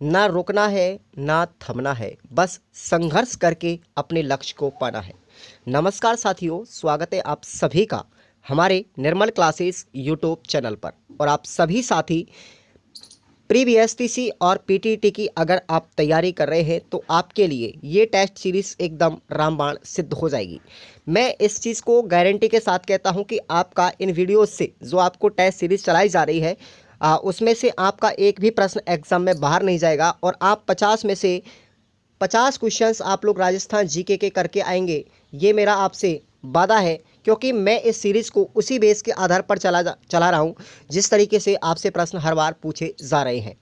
ना रुकना है, ना थमना है, बस संघर्ष करके अपने लक्ष्य को पाना है। नमस्कार साथियों, स्वागत है आप सभी का हमारे निर्मल क्लासेस यूट्यूब चैनल पर। और आप सभी साथी प्री बीएसटीसी और पीटीटी की अगर आप तैयारी कर रहे हैं तो आपके लिए ये टेस्ट सीरीज़ एकदम रामबाण सिद्ध हो जाएगी। मैं इस चीज़ को गारंटी के साथ कहता हूं कि आपका इन वीडियोस से जो आपको टेस्ट सीरीज़ चलाई जा रही है उसमें से आपका एक भी प्रश्न एग्जाम में बाहर नहीं जाएगा और आप 50 में से 50 क्वेश्चंस आप लोग राजस्थान जीके के करके आएंगे। ये मेरा आपसे वादा है, क्योंकि मैं इस सीरीज़ को उसी बेस के आधार पर चला रहा हूँ जिस तरीके से आपसे प्रश्न हर बार पूछे जा रहे हैं।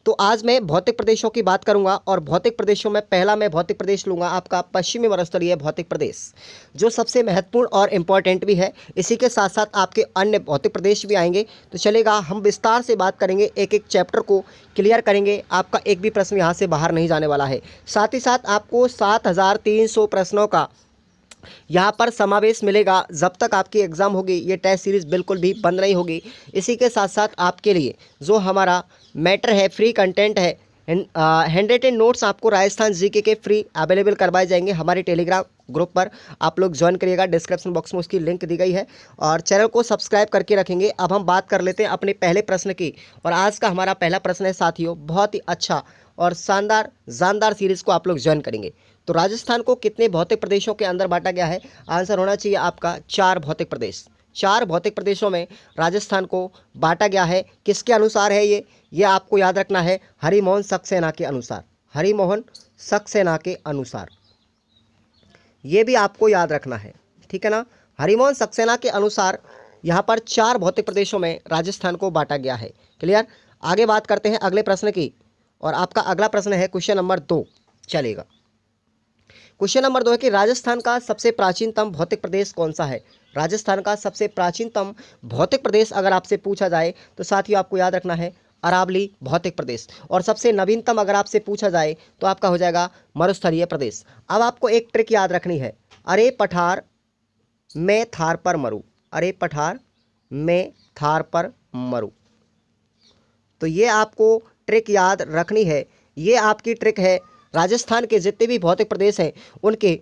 तो आज मैं भौतिक प्रदेशों की बात करूंगा और भौतिक प्रदेशों में पहला मैं भौतिक प्रदेश लूंगा आपका पश्चिमी मरुस्थलीय भौतिक प्रदेश, जो सबसे महत्वपूर्ण और इम्पॉर्टेंट भी है। इसी के साथ साथ आपके अन्य भौतिक प्रदेश भी आएंगे, तो चलेगा। हम विस्तार से बात करेंगे, एक एक चैप्टर को क्लियर करेंगे। आपका एक भी प्रश्न यहाँ से बाहर नहीं जाने वाला है। साथ ही साथ आपको 7300 प्रश्नों का यहाँ पर समावेश मिलेगा। जब तक आपकी एग्ज़ाम होगी ये टेस्ट सीरीज़ बिल्कुल भी बंद नहीं होगी। इसी के साथ साथ आपके लिए जो हमारा मैटर है, फ्री कंटेंट है, हैंड रिटन नोट्स आपको राजस्थान जीके के फ्री अवेलेबल करवाए जाएंगे हमारे टेलीग्राम ग्रुप पर। आप लोग ज्वाइन करिएगा, डिस्क्रिप्शन बॉक्स में उसकी लिंक दी गई है, और चैनल को सब्सक्राइब करके रखेंगे। अब हम बात कर लेते हैं अपने पहले प्रश्न की, और आज का हमारा पहला प्रश्न है साथियों, बहुत ही अच्छा और शानदार जानदार सीरीज़ को आप लोग ज्वाइन करेंगे। तो राजस्थान को कितने भौतिक प्रदेशों के अंदर बांटा गया है? आंसर होना चाहिए आपका 4 भौतिक प्रदेश। 4 भौतिक प्रदेशों में राजस्थान को बांटा गया है। किसके अनुसार है ये आपको याद रखना है, हरिमोहन सक्सेना के अनुसार। हरिमोहन सक्सेना के अनुसार ये भी आपको याद रखना है, ठीक है ना। हरिमोहन सक्सेना के अनुसार यहाँ पर 4 भौतिक प्रदेशों में राजस्थान को बांटा गया है। क्लियर। आगे बात करते हैं अगले प्रश्न की, और आपका अगला प्रश्न है क्वेश्चन नंबर 2। चलेगा। क्वेश्चन नंबर 2 है कि राजस्थान का सबसे प्राचीनतम भौतिक प्रदेश कौन सा है? राजस्थान का सबसे प्राचीनतम भौतिक प्रदेश अगर आपसे पूछा जाए तो साथियों आपको याद रखना है अरावली भौतिक प्रदेश। और सबसे नवीनतम अगर आपसे पूछा जाए तो आपका हो जाएगा मरुस्थलीय प्रदेश। अब आपको एक ट्रिक याद रखनी है, अरे पठार मैं थार पर मरूं, अरे पठार मैं थार पर मरूं। तो ये आपको ट्रिक याद रखनी है। ये आपकी ट्रिक है। राजस्थान के जितने भी भौतिक प्रदेश हैं उनके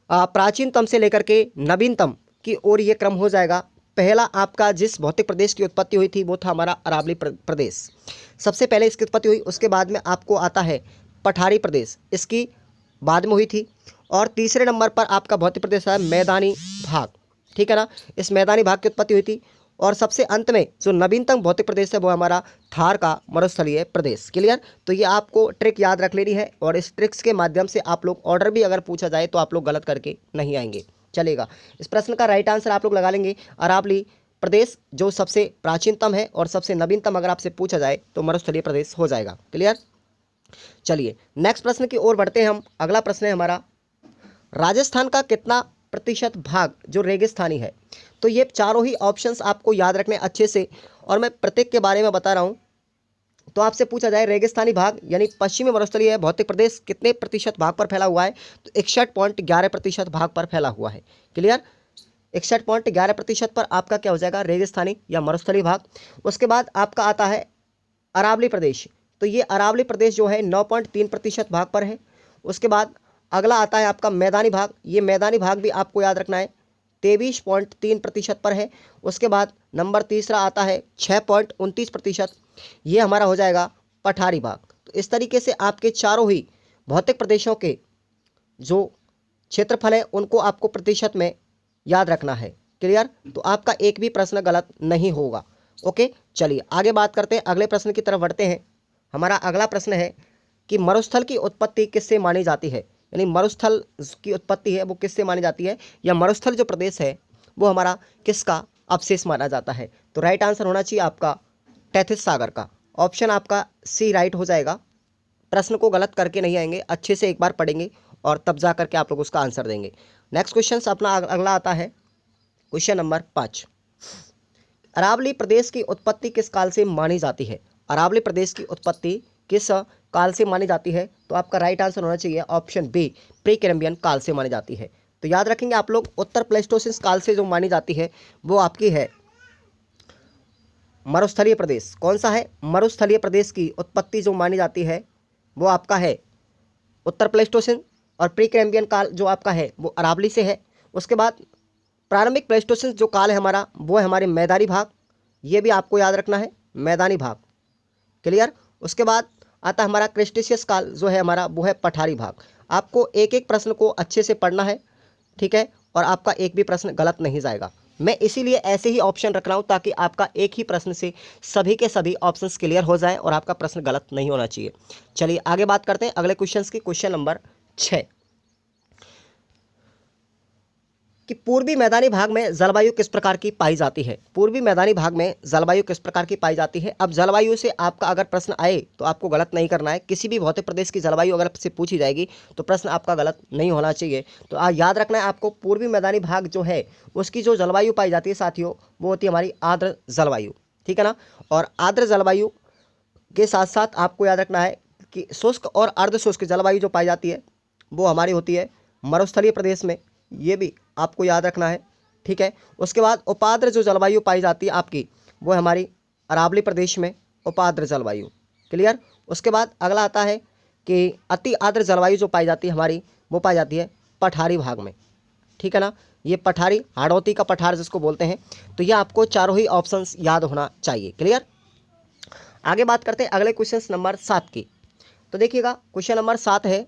प्राचीनतम से लेकर के नवीनतम की ओर ये क्रम हो जाएगा। पहला आपका जिस भौतिक प्रदेश की उत्पत्ति हुई थी वो था हमारा अरावली प्रदेश, सबसे पहले इसकी उत्पत्ति हुई। उसके बाद में आपको आता है पठारी प्रदेश, इसकी बाद में हुई थी। और तीसरे नंबर पर आपका भौतिक प्रदेश है मैदानी भाग, ठीक है ना। इस मैदानी भाग की उत्पत्ति हुई थी। और सबसे अंत में जो नवीनतम भौतिक प्रदेश है वो हमारा थार का मरुस्थलीय प्रदेश। क्लियर। तो ये आपको ट्रिक याद रख लेनी है, और इस ट्रिक्स के माध्यम से आप लोग ऑर्डर भी अगर पूछा जाए तो आप लोग गलत करके नहीं आएंगे। चलेगा। इस प्रश्न का राइट आंसर आप लोग लगा लेंगे अरावली प्रदेश, जो सबसे प्राचीनतम है, और सबसे नवीनतम अगर आपसे पूछा जाए तो मरुस्थलीय प्रदेश हो जाएगा। क्लियर। चलिए नेक्स्ट प्रश्न की ओर बढ़ते हैं हम। अगला प्रश्न है हमारा, राजस्थान का कितना प्रतिशत भाग जो रेगिस्तानी है? तो ये चारों ही ऑप्शंस आपको याद रखने अच्छे से, और मैं प्रत्येक के बारे में बता रहा हूँ। तो आपसे पूछा जाए रेगिस्तानी भाग यानी पश्चिमी मरुस्थलीय भौतिक प्रदेश कितने प्रतिशत भाग पर फैला हुआ है? तो 61.11% भाग पर फैला हुआ है। क्लियर। 61.11% पर आपका क्या हो जाएगा, रेगिस्तानी या मरुस्थलीय भाग। उसके बाद आपका आता है अरावली प्रदेश। तो ये अरावली प्रदेश जो है 9.3% भाग पर है। उसके बाद अगला आता है आपका मैदानी भाग। ये मैदानी भाग भी आपको याद रखना है, 23.3% पर है। उसके बाद नंबर तीसरा आता है 6.29%, ये हमारा हो जाएगा पठारी भाग। तो इस तरीके से आपके चारों ही भौतिक प्रदेशों के जो क्षेत्रफल है उनको आपको प्रतिशत में याद रखना है। क्लियर। तो आपका एक भी प्रश्न गलत नहीं होगा। ओके। चलिए आगे बात करते हैं, अगले प्रश्न की तरफ बढ़ते हैं। हमारा अगला प्रश्न है कि मरुस्थल की उत्पत्ति किससे मानी जाती है? यानी मरुस्थल की उत्पत्ति है वो किससे मानी जाती है, या मरुस्थल जो प्रदेश है वो हमारा किसका अवशेष माना जाता है? तो राइट आंसर होना चाहिए आपका टेथिस सागर का। ऑप्शन आपका सी राइट हो जाएगा। प्रश्न को गलत करके नहीं आएंगे, अच्छे से एक बार पढ़ेंगे और तब जा करके आप लोग उसका आंसर देंगे। नेक्स्ट क्वेश्चन अपना अगला आता है क्वेश्चन नंबर 5। अरावली प्रदेश की उत्पत्ति किस काल से मानी जाती है? अरावली प्रदेश की उत्पत्ति किस काल से मानी जाती है? तो आपका राइट आंसर होना चाहिए ऑप्शन बी, प्री कैम्ब्रियन काल से मानी जाती है। तो याद रखेंगे आप लोग, उत्तर प्लेस्टोसिन काल से जो मानी जाती है वो आपकी है मरुस्थलीय प्रदेश। कौन सा है? मरुस्थलीय प्रदेश की उत्पत्ति जो मानी जाती है वो आपका है उत्तर प्लेस्टोसिन, और प्री कैम्बियन काल जो आपका है वो अरावली से है। उसके बाद प्रारंभिक प्लेस्टोसिन जो काल है हमारा वो है हमारे मैदानी भाग, ये भी आपको याद रखना है, मैदानी भाग। क्लियर। उसके बाद आता है हमारा क्रेस्टेशियस काल जो है हमारा वो है पठारी भाग। आपको एक एक प्रश्न को अच्छे से पढ़ना है, ठीक है, और आपका एक भी प्रश्न गलत नहीं जाएगा। मैं इसीलिए ऐसे ही ऑप्शन रख रहा हूँ ताकि आपका एक ही प्रश्न से सभी के सभी ऑप्शंस क्लियर हो जाए और आपका प्रश्न गलत नहीं होना चाहिए। चलिए आगे बात करते हैं अगले क्वेश्चंस की। क्वेश्चन नंबर 6 कि पूर्वी मैदानी भाग में जलवायु किस प्रकार की पाई जाती है। पूर्वी मैदानी भाग में जलवायु किस प्रकार की पाई जाती है। अब जलवायु से आपका अगर प्रश्न आए तो आपको गलत नहीं करना है। किसी भी भौतिक प्रदेश की जलवायु अगर आपसे पूछी जाएगी तो प्रश्न आपका गलत नहीं होना चाहिए। तो याद रखना है आपको, पूर्वी मैदानी भाग जो है उसकी जो जलवायु पाई जाती है साथियों वो होती है हमारी आर्द्र जलवायु, ठीक है ना। और आर्द्र जलवायु के साथ साथ आपको याद रखना है कि शुष्क और अर्ध शुष्क जलवायु जो पाई जाती है वो हमारी होती है मरुस्थलीय प्रदेश में, ये भी आपको याद रखना है, ठीक है। उसके बाद उपाद्र जो जलवायु पाई जाती है आपकी वो है हमारी अरावली प्रदेश में, उपाद्र जलवायु। क्लियर। उसके बाद अगला आता है कि अति आर्द्र जलवायु जो पाई जाती है हमारी वो पाई जाती है पठारी भाग में, ठीक है ना। ये पठारी, हाड़ौती का पठार जिसको बोलते हैं। तो ये आपको चारों ही ऑप्शंस याद होना चाहिए। क्लियर। आगे बात करते हैं अगले क्वेश्चन नंबर 7 की। तो देखिएगा क्वेश्चन नंबर 7 है,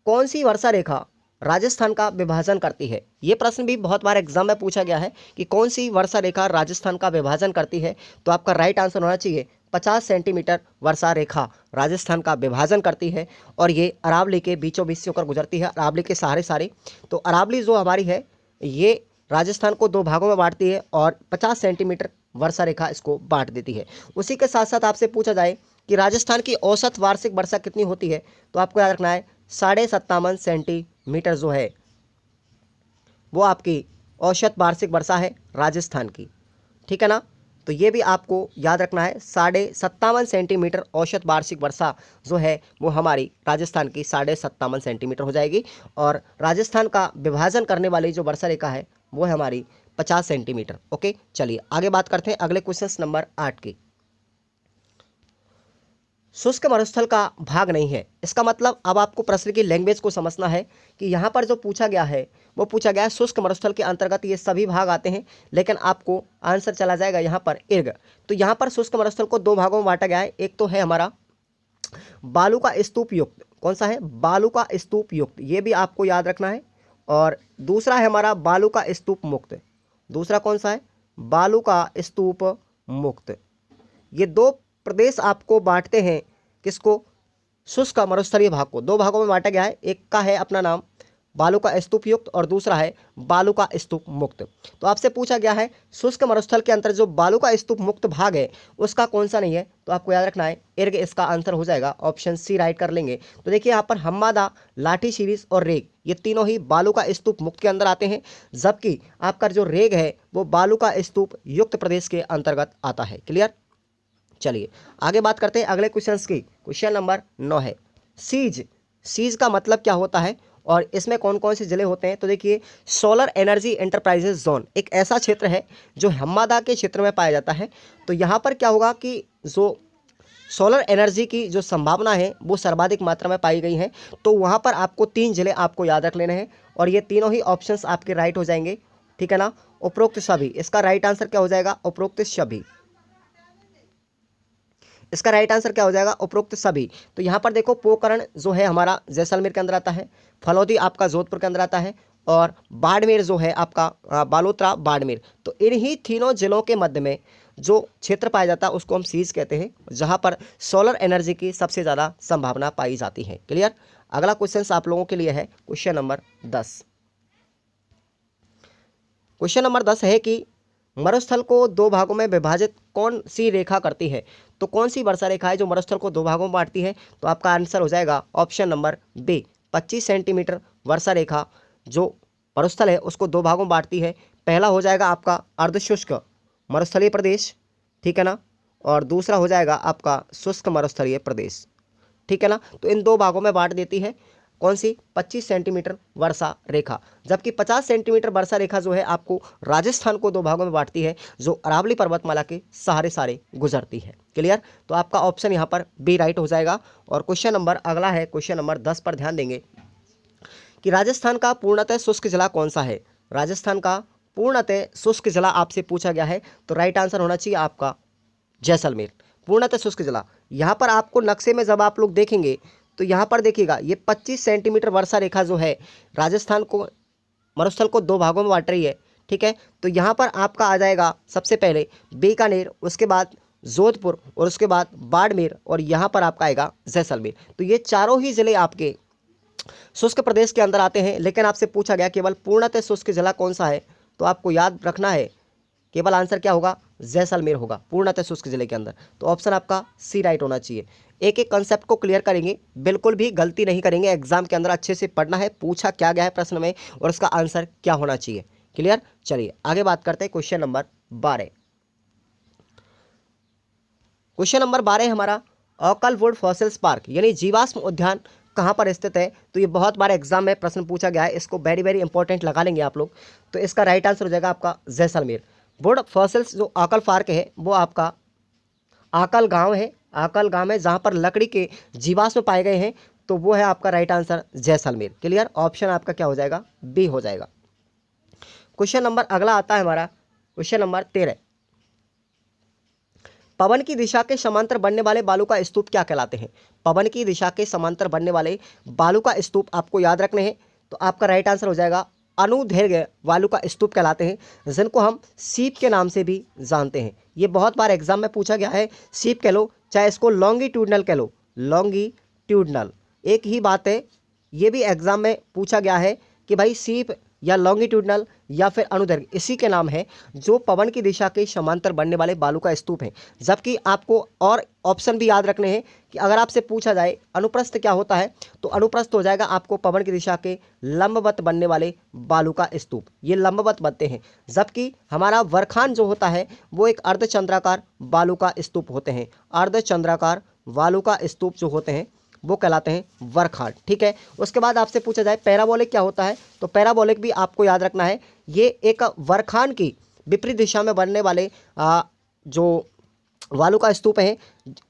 कौन सी वर्षा रेखा राजस्थान का विभाजन करती है। ये प्रश्न भी बहुत बार एग्जाम में पूछा गया है कि कौन सी वर्षा रेखा राजस्थान का विभाजन करती है। तो आपका राइट आंसर होना चाहिए 50 सेंटीमीटर वर्षा रेखा राजस्थान का विभाजन करती है, और ये अरावली के बीचों बीच से होकर गुजरती है, अरावली के सहारे सारे। तो अरावली जो हमारी है ये राजस्थान को 2 भागों में बांटती है और 50 सेंटीमीटर वर्षा रेखा इसको बांट देती है। उसी के साथ साथ आपसे पूछा जाए कि राजस्थान की औसत वार्षिक वर्षा कितनी होती है, तो आपको याद रखना है 57.5 सेंटीमीटर जो है वो आपकी औसत वार्षिक वर्षा है राजस्थान की, ठीक है ना। तो ये भी आपको याद रखना है, 57.5 सेंटीमीटर औसत वार्षिक वर्षा जो है वो हमारी राजस्थान की 57.5 सेंटीमीटर हो जाएगी। और राजस्थान का विभाजन करने वाली जो वर्षा रेखा है वो है हमारी 50 सेंटीमीटर। ओके, चलिए आगे बात करते हैं अगले क्वेश्चन नंबर 8 की। शुष्क मरुस्थल का भाग नहीं है, इसका मतलब अब आपको प्रश्न की लैंग्वेज को समझना है कि यहाँ पर जो पूछा गया है वो पूछा गया है शुष्क मरुस्थल के अंतर्गत ये सभी भाग आते हैं, लेकिन आपको आंसर चला जाएगा यहाँ पर इर्ग। तो यहाँ पर शुष्क मरुस्थल को 2 भागों में बांटा गया है। एक तो है हमारा बालू का स्तूप युक्त, कौन सा है, बालू का स्तूप युक्त, ये भी आपको याद रखना है। और दूसरा है हमारा बालू का स्तूप मुक्त, दूसरा कौन सा है, बालू का स्तूप मुक्त। ये 2 प्रदेश आपको बांटते हैं किसको, शुष्क मरुस्थलीय भाग को 2 भागों में बांटा गया है। एक का है अपना नाम बालू का स्तूप युक्त और दूसरा है बालू का स्तूप मुक्त। तो आपसे पूछा गया है शुष्क मरुस्थल के अंतर जो बालू का स्तूप मुक्त भाग है उसका कौन सा नहीं है, तो आपको याद रखना है इर्ग इसका आंसर हो जाएगा, ऑप्शन सी राइट कर लेंगे। तो देखिए यहाँ पर हम्मादा, लाठी शीरीष और रेग ये तीनों ही बालू का स्तूप मुक्त के अंदर आते हैं, जबकि आपका जो रेग है वो बालू का स्तूप युक्त प्रदेश के अंतर्गत आता है। क्लियर। चलिए आगे बात करते हैं अगले क्वेश्चंस की। क्वेश्चन नंबर 9 है, सीज, सीज का मतलब क्या होता है और इसमें कौन कौन से जिले होते हैं। तो देखिए सोलर एनर्जी एंटरप्राइजेस जोन एक ऐसा क्षेत्र है जो हम्मादा के क्षेत्र में पाया जाता है। तो यहाँ पर क्या होगा कि जो सोलर एनर्जी की जो संभावना है वो सर्वाधिक मात्रा में पाई गई है। तो वहाँ पर आपको 3 जिले आपको याद रख लेने हैं और ये तीनों ही ऑप्शंस आपके राइट हो जाएंगे, ठीक है ना। उपरोक्त सभी, इसका राइट आंसर क्या हो जाएगा, उपरोक्त सभी, इसका राइट आंसर क्या हो जाएगा, उपरोक्त सभी। तो यहाँ पर देखो पोकरण जो है हमारा जैसलमेर के अंदर आता है, फलौदी आपका जोधपुर के अंदर आता है, और बाड़मेर जो है आपका बालोतरा बाड़मेर। तो इन्हीं तीनों जिलों के मध्य में जो क्षेत्र पाया जाता है उसको हम सीज कहते हैं, जहाँ पर सोलर एनर्जी की सबसे ज़्यादा संभावना पाई जाती है। क्लियर। अगला क्वेश्चन आप लोगों के लिए है क्वेश्चन नंबर 10। क्वेश्चन नंबर 10 है कि मरुस्थल को 2 भागों में विभाजित कौन सी रेखा करती है। तो कौन सी वर्षा रेखा है जो मरुस्थल को 2 भागों में बांटती है, तो आपका आंसर हो जाएगा ऑप्शन नंबर बी, 25 सेंटीमीटर वर्षा रेखा जो मरुस्थल है उसको 2 भागों में बांटती है। पहला हो जाएगा आपका अर्धशुष्क मरुस्थलीय प्रदेश, ठीक है ना, और दूसरा हो जाएगा आपका शुष्क मरुस्थलीय प्रदेश, ठीक है ना। तो इन 2 भागों में बांट देती है। कौन सी? 25 सेंटीमीटर वर्षा रेखा। जबकि 50 सेंटीमीटर वर्षा रेखा जो है आपको राजस्थान को दो भागों में बांटती है, जो अरावली पर्वतमाला के सहारे गुजरती है। क्लियर? तो आपका ऑप्शन यहाँ पर बी राइट हो जाएगा। और क्वेश्चन नंबर अगला है, क्वेश्चन नंबर 10 पर ध्यान देंगे कि राजस्थान का पूर्णतः शुष्क जिला कौन सा है? राजस्थान का पूर्णतः शुष्क जिला आपसे पूछा गया है, तो राइट आंसर होना चाहिए आपका जैसलमेर। पूर्णतः शुष्क जिला। यहाँ पर आपको नक्शे में जब आप लोग देखेंगे तो यहाँ पर देखिएगा, ये 25 सेंटीमीटर वर्षा रेखा जो है राजस्थान को, मरुस्थल को दो भागों में बांट रही है। ठीक है, तो यहाँ पर आपका आ जाएगा सबसे पहले बीकानेर, उसके बाद जोधपुर और उसके बाद बाड़मेर, और यहाँ पर आपका आएगा जैसलमेर। तो ये चारों ही जिले आपके शुष्क प्रदेश के अंदर आते हैं। लेकिन आपसे पूछा गया केवल पूर्णतः शुष्क जिला कौन सा है, तो आपको याद रखना है केवल आंसर क्या होगा? जैसलमेर होगा पूर्णतः शुष्क जिले के अंदर। तो ऑप्शन आपका सी राइट होना चाहिए। एक एक कंसेप्ट को क्लियर करेंगे, बिल्कुल भी गलती नहीं करेंगे। एग्जाम के अंदर अच्छे से पढ़ना है, पूछा क्या गया है प्रश्न में और उसका आंसर क्या होना चाहिए। क्लियर? चलिए आगे बात करते हैं क्वेश्चन नंबर 12। क्वेश्चन नंबर 12 हमारा, ऑकलवुड फॉसिल्स पार्क यानी जीवाश्म उद्यान कहाँ पर स्थित है? तो ये बहुत बार एग्जाम में प्रश्न पूछा गया है, इसको वेरी वेरी इंपॉर्टेंट लगा लेंगे आप लोग। तो इसका राइट आंसर हो जाएगा आपका जैसलमेर। वुड फॉसिल्स जो आकल पार्क है वो आपका आकल गांव है, आकल गांव है जहाँ पर लकड़ी के जीवाश्म पाए गए हैं, तो वो है आपका right answer Jaisalmer. Clear? Option आपका क्या हो जाएगा? बी हो जाएगा। क्वेश्चन नंबर अगला आता है हमारा, क्वेश्चन नंबर 13। पवन की दिशा के समांतर बनने वाले बालू का स्तूप क्या कहलाते हैं? पवन की दिशा के समांतर बनने वाले बालू का स्तूप आपको याद रखने हैं। तो आपका राइट आंसर हो जाएगा अनुदैर्घ्य बालू का स्तूप कहलाते हैं, जिनको हम सीप के नाम से भी जानते हैं। ये बहुत बार एग्जाम में पूछा गया है, सीप कह लो चाहे इसको लॉन्गिट्यूडनल कह लो, लॉन्गिट्यूडनल एक ही बात है। ये भी एग्जाम में पूछा गया है कि भाई सीप या लॉन्गिट्यूडनल या फिर अनुदैर्घ्य इसी के नाम है जो पवन की दिशा के समांतर बनने वाले बालू का स्तूप है। जबकि आपको और ऑप्शन भी याद रखने हैं कि अगर आपसे पूछा जाए अनुप्रस्थ क्या होता है, तो अनुप्रस्थ हो जाएगा आपको पवन की दिशा के लंबवत बनने वाले बालू का स्तूप, ये लंबवत बनते हैं। जबकि हमारा वरखान जो होता है वो एक अर्धचंद्राकार बालू का स्तूप होते हैं। अर्धचंद्राकार बालू का स्तूप जो होते हैं वो कहलाते हैं वरखान। ठीक है, उसके बाद आपसे पूछा जाए पैराबोलिक क्या होता है, तो पैराबोलिक भी आपको याद रखना है, ये एक वरखान की विपरीत दिशा में बनने वाले जो बालू का स्तूप है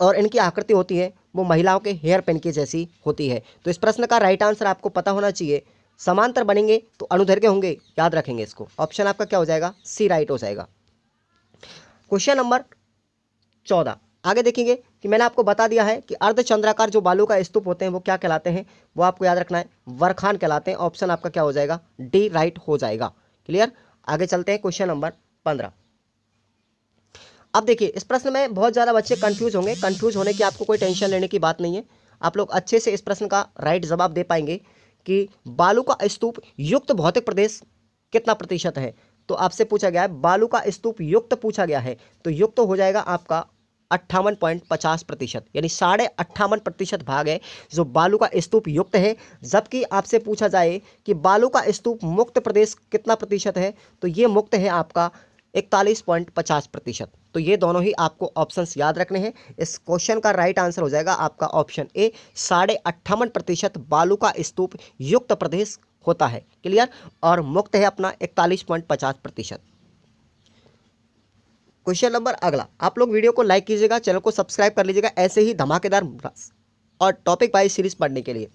और इनकी आकृति होती है वो महिलाओं के हेयर पिन की जैसी होती है। तो इस प्रश्न का राइट आंसर आपको पता होना चाहिए। समांतर बनेंगे तो अनुदैर्घ्य होंगे, याद रखेंगे इसको। ऑप्शन आपका क्या हो जाएगा? सी राइट हो जाएगा। क्वेश्चन नंबर 14 आगे देखेंगे कि मैंने आपको बता दिया है कि अर्धचंद्राकार जो बालू का स्तूप होते हैं वो क्या कहलाते हैं, वो आपको याद रखना है, वरखान कहलाते हैं। ऑप्शन आपका क्या हो जाएगा? डी राइट हो जाएगा। क्लियर? आगे चलते हैं क्वेश्चन नंबर 15। अब देखिए इस प्रश्न में बहुत ज़्यादा बच्चे कंफ्यूज होंगे, कंफ्यूज होने की आपको कोई टेंशन लेने की बात नहीं है। आप लोग अच्छे से इस प्रश्न का राइट जवाब दे पाएंगे कि बालू का स्तूप युक्त भौतिक प्रदेश कितना प्रतिशत है। तो आपसे पूछा गया है बालू का स्तूप युक्त पूछा गया है, तो युक्त हो जाएगा आपका 58.50%, यानी 58.5% भाग है जो बालू का स्तूप युक्त है। जबकि आपसे पूछा जाए कि बालू का स्तूप मुक्त प्रदेश कितना प्रतिशत है, तो ये मुक्त है आपका 41.50%। तो ये दोनों ही आपको ऑप्शंस याद रखने हैं। इस क्वेश्चन का राइट आंसर हो जाएगा आपका ऑप्शन ए, 58.5% बालू का स्तूप युक्त प्रदेश होता है। क्लियर? और मुक्त है अपना 41.50%। क्वेश्चन नंबर अगला, आप लोग वीडियो को लाइक कीजिएगा, चैनल को सब्सक्राइब कर लीजिएगा ऐसे ही धमाकेदार और टॉपिक वाइज सीरीज पढ़ने के लिए।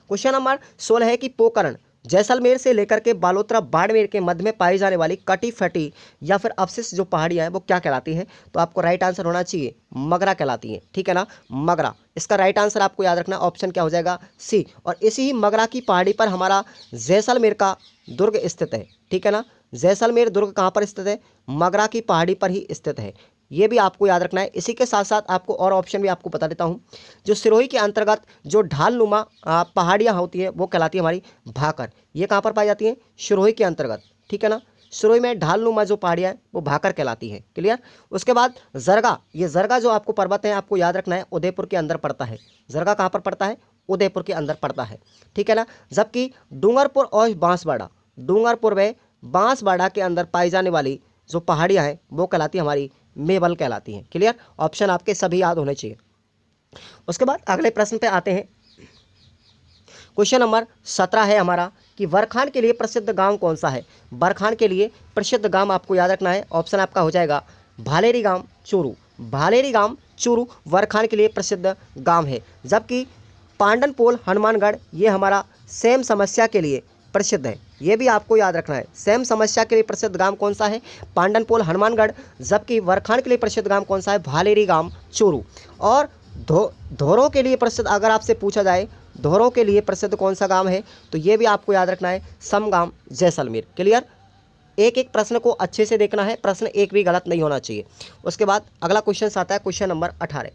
क्वेश्चन नंबर 16 है कि पोकरण जैसलमेर से लेकर के बालोतरा बाड़मेर के मध्य में पाई जाने वाली कटी फटी या फिर अवशिष्ट जो पहाड़ियां हैं वो क्या कहलाती हैं? तो आपको राइट आंसर होना चाहिए मगरा कहलाती हैं। ठीक है ना, मगरा। इसका राइट आंसर आपको याद रखना, ऑप्शन क्या हो जाएगा? सी। और इसी ही मगरा की पहाड़ी पर हमारा जैसलमेर का दुर्ग स्थित है। ठीक है ना, जैसलमेर दुर्ग कहाँ पर स्थित है? मगरा की पहाड़ी पर ही स्थित है। ये भी आपको याद रखना है। इसी के साथ साथ आपको और ऑप्शन भी आपको बता देता हूँ। जो सिरोही के अंतर्गत जो ढालनुमा पहाड़ियाँ होती हैं वो कहलाती है हमारी भाकर। ये कहाँ पर पाई जाती हैं? सिरोही के अंतर्गत। ठीक है ना, सिरोही में ढालनुमा जो पहाड़ियाँ हैं वो भाकर कहलाती हैं। क्लियर? उसके बाद जरगा, ये जरगा जो आपको पर्वत है आपको याद रखना है उदयपुर के अंदर पड़ता है। जरगा कहाँ पर पड़ता है? उदयपुर के अंदर पड़ता है। ठीक है ना, जबकि डूंगरपुर और बांसवाड़ा, डूंगरपुर में बांसवाड़ा के अंदर पाई जाने वाली जो पहाड़ियाँ हैं वो कहलाती है हमारी मेबल कहलाती हैं। क्लियर? ऑप्शन आपके सभी याद होने चाहिए। उसके बाद अगले प्रश्न पे आते हैं। क्वेश्चन नंबर 17 है हमारा कि बरखान के लिए प्रसिद्ध गांव कौन सा है। बरखान के लिए प्रसिद्ध गांव आपको याद रखना है। ऑप्शन आपका हो जाएगा भालेरी गांव, चूरू। भालेरी गांव, चूरू बरखान के लिए प्रसिद्ध गांव है। जबकि पांडनपोल, हनुमानगढ़ ये हमारा सेम समस्या के लिए प्रसिद्ध है। ये भी आपको याद रखना है। सेम समस्या के लिए प्रसिद्ध गांव कौन सा है, पांडनपोल, हनुमानगढ़। जबकि बरखान के लिए प्रसिद्ध गांव कौन सा है, भालेरी गांव, चूरू। और धोरों के लिए प्रसिद्ध अगर आपसे पूछा जाए धोरों के लिए प्रसिद्ध कौन सा गांव है, तो ये भी आपको याद रखना है, समगांव, जैसलमेर। क्लियर। एक एक प्रश्न को अच्छे से देखना है, प्रश्न एक भी गलत नहीं होना चाहिए। उसके बाद अगला क्वेश्चन आता है क्वेश्चन नंबर 18।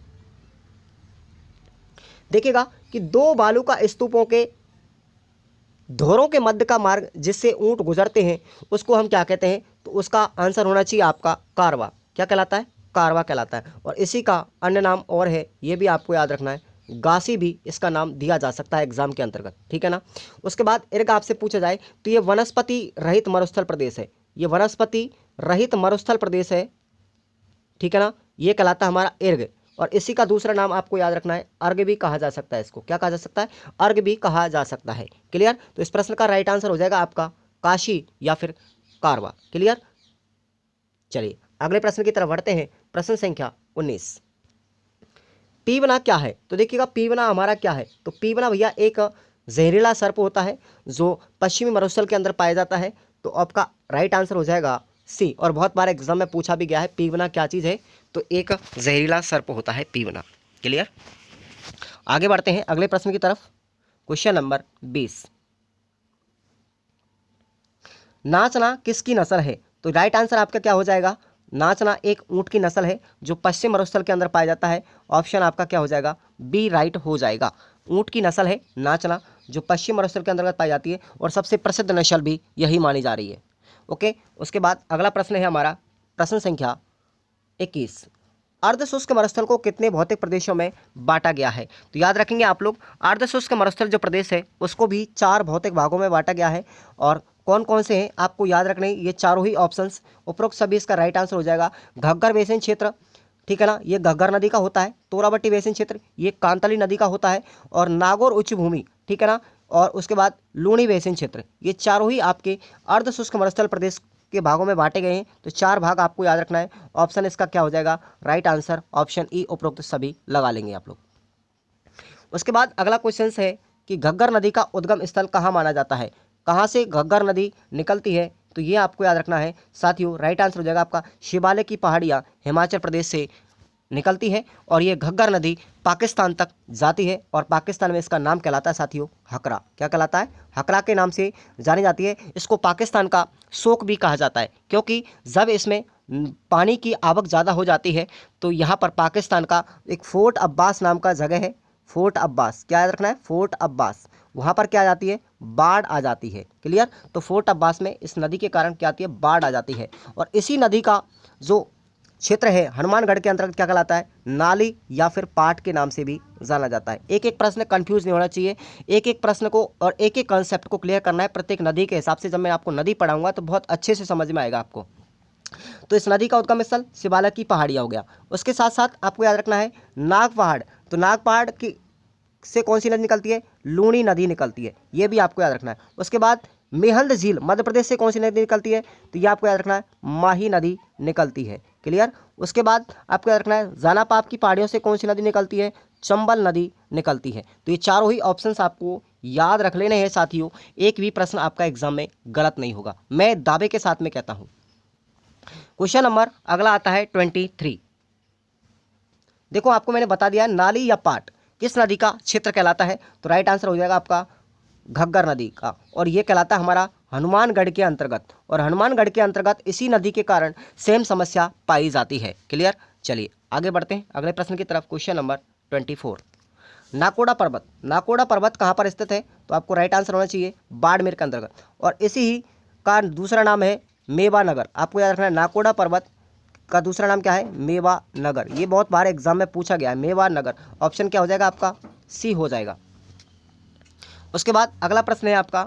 देखिएगा कि दो बालू का स्तूपों के धोरों के मध्य का मार्ग जिससे ऊंट गुजरते हैं उसको हम क्या कहते हैं, तो उसका आंसर होना चाहिए आपका कारवा। क्या कहलाता है, कारवा कहलाता है। और इसी का अन्य नाम और है, ये भी आपको याद रखना है, गासी भी इसका नाम दिया जा सकता है एग्जाम के अंतर्गत, ठीक है ना। उसके बाद इर्ग आपसे पूछा जाए तो ये वनस्पति रहित मरुस्थल प्रदेश है। ये वनस्पति रहित मरुस्थल प्रदेश है, ठीक है ना। ये कहलाता है हमारा इर्ग। और इसी का दूसरा नाम आपको याद रखना है, अर्ग भी कहा जा सकता है। इसको क्या कहा जा सकता है, अर्ग भी कहा जा सकता है। क्लियर। तो इस प्रश्न का राइट आंसर हो जाएगा आपका काशी या फिर कारवा। क्लियर। चलिए अगले प्रश्न की तरफ बढ़ते हैं। प्रश्न संख्या 19। पीवना क्या है, तो देखिएगा पीवना हमारा क्या है, तो पीवना भैया एक जहरीला सर्प होता है जो पश्चिमी मरुस्थल के अंदर पाया जाता है। तो आपका राइट आंसर हो जाएगा सी। और बहुत बार एग्जाम में पूछा भी गया है पीवना क्या चीज़ है, तो एक जहरीला सर्प होता है पीवना। क्लियर। आगे बढ़ते हैं अगले प्रश्न की तरफ। Question number 20। नाचना किसकी नस्ल है, तो राइट आंसर आपका क्या हो जाएगा, नाचना एक ऊंट की नस्ल है जो पश्चिम मरुस्थल के अंदर पाया जाता है। ऑप्शन आपका क्या हो जाएगा, बी राइट हो जाएगा। ऊंट की नस्ल है नाचना जो पश्चिम मरुस्थल के अंतर्गत पाई जाती है और सबसे प्रसिद्ध नस्ल भी यही मानी जा रही है। ओके। उसके बाद अगला प्रश्न है हमारा प्रश्न संख्या 21। अर्धशुष्क मरुस्थल को कितने भौतिक प्रदेशों में बांटा गया है, तो याद रखेंगे आप लोग अर्धशुष्क मरुस्थल जो प्रदेश है उसको भी 4 भौतिक भागों में बांटा गया है। और कौन कौन से हैं आपको याद रखने, ये चारों ही ऑप्शंस उपरोक्त सभी इसका राइट आंसर हो जाएगा। घग्गर बेसिन क्षेत्र, ठीक है ना, ये घग्गर नदी का होता है। तोराबट्टी बेसिन क्षेत्र ये कांतली नदी का होता है। और नागौर उच्च भूमि, ठीक है ना। और उसके बाद लूणी बेसिन क्षेत्र, ये चारों ही आपके अर्धशुष्क मरुस्थल प्रदेश के भागों में बांटे गए हैं। तो 4 भाग आपको याद रखना है। ऑप्शन इसका क्या हो जाएगा, राइट आंसर ऑप्शन ई उपरोक्त सभी लगा लेंगे आप लोग। उसके बाद अगला क्वेश्चन है कि घग्गर नदी का उद्गम स्थल कहाँ माना जाता है, कहाँ से घग्गर नदी निकलती है, तो ये आपको याद रखना है साथियों। राइट आंसर हो जाएगा आपका शिवालिक की पहाड़ियाँ हिमाचल प्रदेश से निकलती है। और ये घग्गर नदी पाकिस्तान तक जाती है और पाकिस्तान में इसका नाम कहलाता है साथियों हकरा। क्या कहलाता है, हकरा के नाम से जानी जाती है। इसको पाकिस्तान का शोक भी कहा जाता है क्योंकि जब इसमें पानी की आवक ज़्यादा हो जाती है तो यहाँ पर पाकिस्तान का एक फोर्ट अब्बास नाम का जगह है, फोर्ट अब्बास, क्या याद रखना है, फोर्ट अब्बास, वहाँ पर क्या आ जाती है, बाढ़ आ जाती है। क्लियर। तो फोर्ट अब्बास में इस नदी के कारण क्या आती है, बाढ़ आ जाती है। और इसी नदी का जो क्षेत्र है हनुमानगढ़ के अंतर्गत क्या कहलाता है, नाली या फिर पाट के नाम से भी जाना जाता है। एक एक प्रश्न कंफ्यूज नहीं होना चाहिए, एक एक प्रश्न को और एक एक कंसेप्ट को क्लियर करना है प्रत्येक नदी के हिसाब से। जब मैं आपको नदी पढ़ाऊंगा तो बहुत अच्छे से समझ में आएगा आपको। तो इस नदी का उद्गम स्थल शिवालिक की पहाड़ियाँ हो गया। उसके साथ साथ आपको याद रखना है नाग पहाड़, तो नाग पहाड़ की से कौन सी नदी निकलती है, लूणी नदी निकलती है, ये भी आपको याद रखना है। उसके बाद मेहंद झील मध्य प्रदेश से कौन सी नदी निकलती है, तो ये आपको याद रखना है माही नदी निकलती है। क्लियर। उसके बाद आपको याद रखना है जानापाप की पहाड़ियों से कौन सी नदी निकलती है, चंबल नदी निकलती है। तो ये चारों ही ऑप्शंस आपको याद रख लेने हैं साथियों, एक भी प्रश्न आपका एग्जाम में गलत नहीं होगा, मैं दावे के साथ में कहता हूँ। क्वेश्चन नंबर अगला आता है 23। देखो आपको मैंने बता दिया है नाली या पाट किस नदी का क्षेत्र कहलाता है, तो राइट आंसर हो जाएगा आपका घग्गर नदी का। और ये कहलाता है हमारा हनुमानगढ़ के अंतर्गत। और हनुमानगढ़ के अंतर्गत इसी नदी के कारण सेम समस्या पाई जाती है। क्लियर। चलिए आगे बढ़ते हैं अगले प्रश्न की तरफ। Question number 24। नाकोड़ा पर्वत, नाकोड़ा पर्वत कहाँ पर स्थित है, तो आपको राइट आंसर होना चाहिए बाड़मेर के अंतर्गत। और इसी ही का दूसरा नाम है मेवा नगर। आपको याद रखना है नाकोड़ा पर्वत का दूसरा नाम क्या है, मेवा नगर। ये बहुत बार एग्जाम में पूछा गया है, मेवा नगर। ऑप्शन क्या हो जाएगा आपका, सी हो जाएगा। उसके बाद अगला प्रश्न है आपका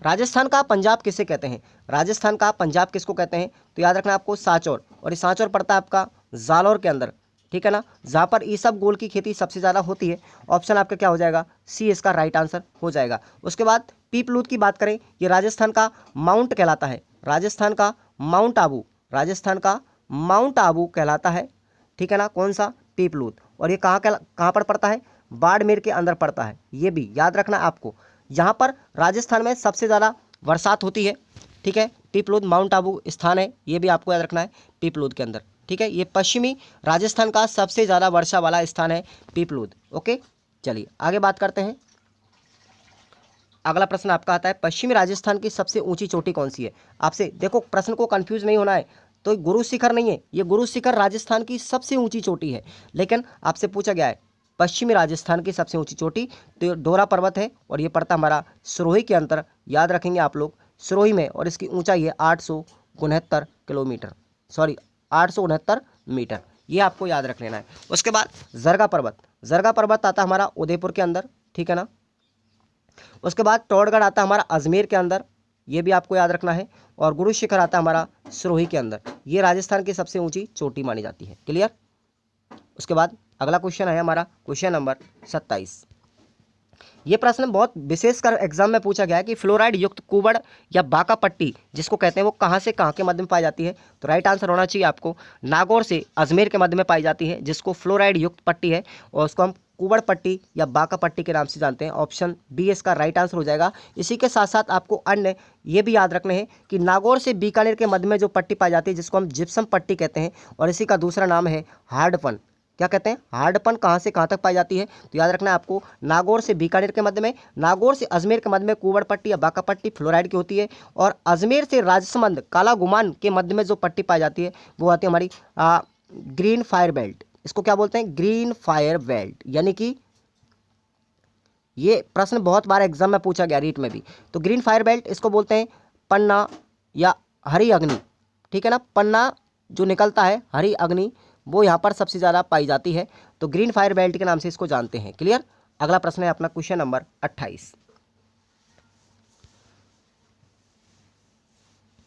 राजस्थान का पंजाब किसे कहते हैं, राजस्थान का पंजाब किसको कहते हैं, तो याद रखना आपको सांचौर। और ये सांचौर पड़ता है आपका जालौर के अंदर। ठीक है ना, जहाँ पर इसबगोल की खेती सबसे ज़्यादा होती है। ऑप्शन आपका क्या हो जाएगा, सी इसका राइट आंसर हो जाएगा। उसके बाद पीपलूद की बात करें, ये राजस्थान का माउंट कहलाता है, राजस्थान का माउंट आबू, राजस्थान का माउंट आबू कहलाता है, ठीक है ना, कौन सा, पीपलूद। और ये कहाँ पर पड़ता है, बाड़मेर के अंदर पड़ता है, ये भी याद रखना आपको। यहाँ पर राजस्थान में सबसे ज़्यादा बरसात होती है, ठीक है, पीपलूद माउंट आबू स्थान है, ये भी आपको याद रखना है पीपलूद के अंदर, ठीक है। ये पश्चिमी राजस्थान का सबसे ज़्यादा वर्षा वाला स्थान है पीपलूद। ओके, चलिए आगे बात करते हैं। अगला प्रश्न आपका आता है, पश्चिमी राजस्थान की सबसे ऊंची चोटी कौन सी है। आपसे देखो, प्रश्न को कंफ्यूज नहीं होना है, तो गुरु शिखर नहीं है, ये गुरु शिखर राजस्थान की सबसे ऊंची चोटी है, लेकिन आपसे पूछा गया है पश्चिमी राजस्थान की सबसे ऊंची चोटी, तो ये डोरा पर्वत है और ये पड़ता हमारा सिरोही के अंदर, याद रखेंगे आप लोग, सिरोही में, और इसकी ऊंचाई है 869 किलोमीटर, सॉरी 869 मीटर, ये आपको याद रख लेना है। उसके बाद जरगा पर्वत, जरगा पर्वत आता हमारा उदयपुर के अंदर, ठीक है ना। उसके बाद टोडगढ़ आता हमारा अजमेर के अंदर, ये भी आपको याद रखना है। और गुरु शिखर आता हमारा सिरोही के अंदर, ये राजस्थान की सबसे ऊंची चोटी मानी जाती है। क्लियर। उसके बाद अगला क्वेश्चन है हमारा क्वेश्चन नंबर 27। ये प्रश्न बहुत विशेषकर एग्जाम में पूछा गया है कि फ्लोराइड युक्त कुबड़ या बाका पट्टी जिसको कहते हैं वो कहाँ से कहाँ के मध्य में पाई जाती है। तो राइट आंसर होना चाहिए आपको नागौर से अजमेर के मध्य में पाई जाती है, जिसको फ्लोराइड युक्त पट्टी है, और उसको हम कुबड़ पट्टी या बाका पट्टी के नाम से जानते हैं। ऑप्शन बी इसका राइट आंसर हो जाएगा। इसी के साथ साथ आपको अन्य ये भी याद रखने हैं कि नागौर से बीकानेर के मध्य में जो पट्टी पाई जाती है जिसको हम जिप्सम पट्टी कहते हैं, और इसी का दूसरा नाम है हार्डपन। क्या कहते हैं, हार्डपन। कहाँ से कहाँ तक पाई जाती है, तो याद रखना है आपको नागौर से बीकानेर के मध्य में, नागौर से अजमेर के मध्य में कुबड़ पट्टी या बाका पट्टी फ्लोराइड की होती है, और अजमेर से राजसमंद काला गुमान के मध्य में जो पट्टी पाई जाती है वो आती है हमारी ग्रीन फायर बेल्ट। इसको क्या बोलते हैं, ग्रीन फायर बेल्ट। यानी कि ये प्रश्न बहुत बार एग्जाम में पूछा गया, रीट में भी। तो ग्रीन फायर बेल्ट इसको बोलते हैं पन्ना या हरी अग्नि, ठीक है ना। पन्ना जो निकलता है, हरी अग्नि, वो यहाँ पर सबसे ज़्यादा पाई जाती है, तो ग्रीन फायर बेल्ट के नाम से इसको जानते हैं। क्लियर। अगला प्रश्न है अपना क्वेश्चन नंबर 28।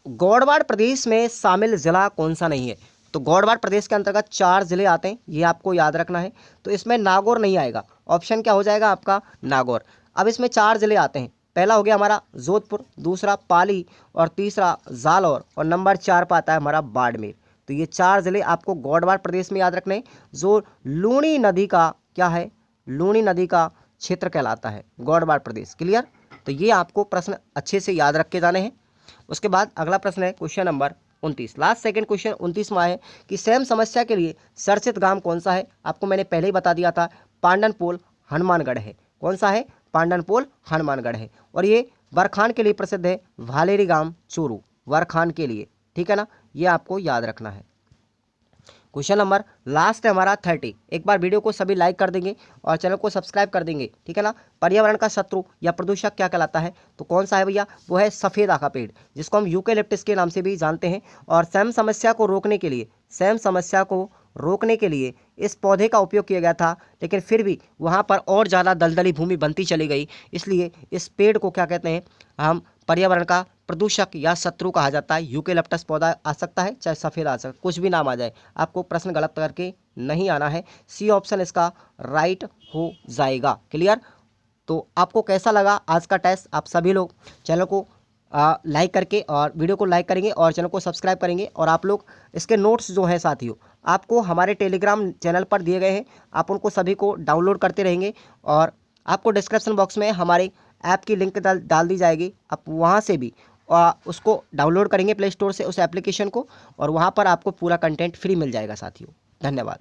गौड़वाड़ प्रदेश में शामिल जिला कौन सा नहीं है। तो गौड़वाड़ प्रदेश के अंतर्गत 4 जिले आते हैं, ये आपको याद रखना है। तो इसमें नागौर नहीं आएगा, ऑप्शन क्या हो जाएगा आपका, नागौर। अब इसमें 4 जिले आते हैं, पहला हो गया हमारा जोधपुर, दूसरा पाली, और तीसरा जालौर, और नंबर 4 पर आता है हमारा बाड़मेर। तो ये 4 जिले आपको गौड़वाड़ प्रदेश में याद रखने हैं, जो लूणी नदी का क्या है, लूणी नदी का क्षेत्र कहलाता है गौड़वाड़ प्रदेश। क्लियर। तो ये आपको प्रश्न अच्छे से याद रख के जाने हैं। उसके बाद अगला प्रश्न है question number 29, last second question 29 में है कि सेम समस्या के लिए चर्चित ग्राम कौन सा है। आपको मैंने पहले ही बता दिया था, पांडनपोल हनुमानगढ़ है। कौन सा है, पांडनपोल हनुमानगढ़ है। और ये वरखान के लिए प्रसिद्ध है, भालेरी गांव चूरू, वरखान के लिए, ठीक है ना, ये आपको याद रखना है। क्वेश्चन नंबर लास्ट है हमारा 30। एक बार वीडियो को सभी लाइक कर देंगे और चैनल को सब्सक्राइब कर देंगे, ठीक है ना। पर्यावरण का शत्रु या प्रदूषक क्या कहलाता है, तो कौन सा है भैया, वो है सफ़ेद आका पेड़, जिसको हम यूकेलिप्टस के नाम से भी जानते हैं। और सेम समस्या को रोकने के लिए, सेम समस्या को रोकने के लिए इस पौधे का उपयोग किया गया था, लेकिन फिर भी वहाँ पर और ज़्यादा दलदली भूमि बनती चली गई, इसलिए इस पेड़ को क्या कहते हैं, हम पर्यावरण का प्रदूषक या शत्रु कहा जाता है। यूकेलिप्टस पौधा आ सकता है, चाहे सफ़ेद आ सकता है, कुछ भी नाम आ जाए, आपको प्रश्न गलत करके नहीं आना है। सी ऑप्शन इसका राइट हो जाएगा। क्लियर। तो आपको कैसा लगा आज का टेस्ट, आप सभी लोग चैनल को लाइक करके और वीडियो को लाइक करेंगे और चैनल को सब्सक्राइब करेंगे। और आप लोग इसके नोट्स जो हैं साथियों, आपको हमारे टेलीग्राम चैनल पर दिए गए हैं, आप उनको सभी को डाउनलोड करते रहेंगे, और आपको डिस्क्रिप्शन बॉक्स में हमारे ऐप की लिंक डाल दी जाएगी, आप वहाँ से भी उसको डाउनलोड करेंगे प्ले स्टोर से उस एप्लीकेशन को, और वहाँ पर आपको पूरा कंटेंट फ्री मिल जाएगा साथियों। धन्यवाद।